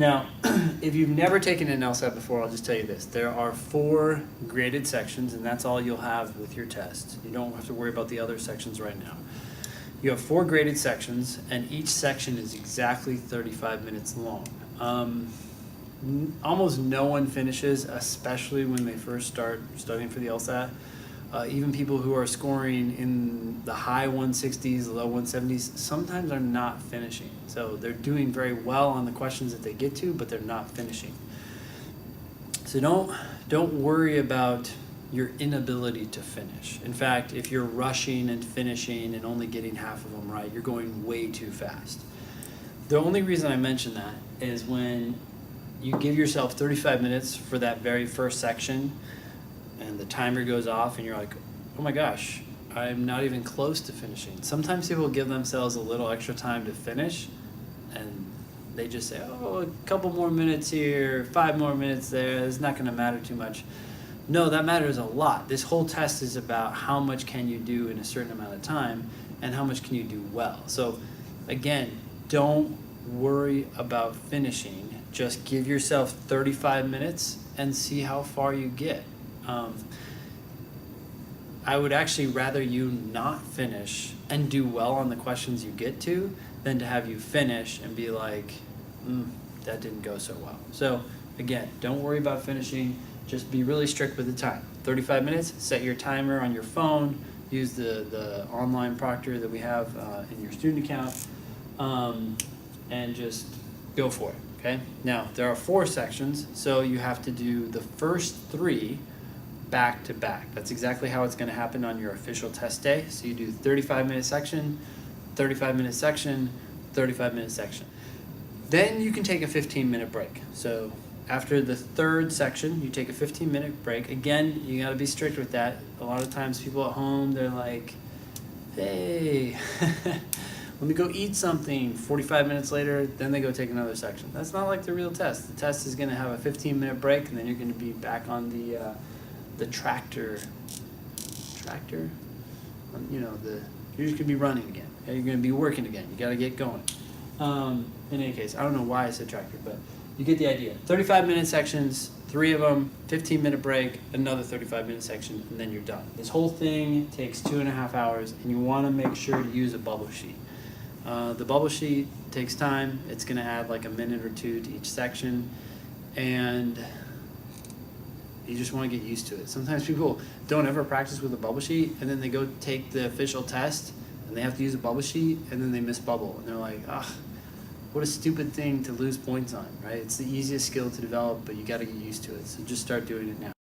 Now, if you've never taken an LSAT before, I'll just tell you this. There are 4 graded sections, and that's all you'll have with your test. You don't have to worry about the other sections right now. You have 4 graded sections, and each section is exactly 35 minutes long. Almost no one finishes, especially when they first start studying for the LSAT. Even people who are scoring in the high 160s, low 170s, sometimes are not finishing. So they're doing very well on the questions that they get to, but they're not finishing. So don't worry about your inability to finish. In fact, if you're rushing and finishing and only getting half of them right, you're going way too fast. The only reason I mention that is when you give yourself 35 minutes for that very first section, and the timer goes off and you're like, oh my gosh, I'm not even close to finishing. Sometimes people give themselves a little extra time to finish and they just say, oh, a couple more minutes here, 5 more minutes there, it's not gonna matter too much. No, that matters a lot. This whole test is about how much can you do in a certain amount of time and how much can you do well. So again, don't worry about finishing. Just give yourself 35 minutes and see how far you get. I would actually rather you not finish and do well on the questions you get to than to have you finish and be like, that didn't go so well. So again, don't worry about finishing. Just be really strict with the time. 35 minutes, set your timer on your phone, use the online proctor that we have in your student account, and just go for it, okay? Now, there are 4 sections, so you have to do the first 3 back to back. That's exactly how it's going to happen on your official test day. So you do 35-minute section, 35-minute section, 35-minute section. Then you can take a 15-minute break. So after the 3rd section, you take a 15-minute break. Again, you got to be strict with that. A lot of times people at home, they're like, hey, let me go eat something. 45 minutes later, then they go take another section. That's not like the real test. The test is going to have a 15-minute break, and then you're going to be back on the tractor, you know, you're just gonna be running again. Okay? You're gonna be working again. You gotta get going. In any case, I don't know why I said tractor, but you get the idea. 35-minute sections, 3 of them, 15-minute break, another 35-minute section, and then you're done. This whole thing takes 2.5 hours, and you wanna make sure to use a bubble sheet. The bubble sheet takes time. It's gonna add like a minute or 2 to each section, and you just want to get used to it. Sometimes people don't ever practice with a bubble sheet, and then they go take the official test, and they have to use a bubble sheet, and then they miss bubble. And they're like, what a stupid thing to lose points on, right? It's the easiest skill to develop, but you got to get used to it. So just start doing it now.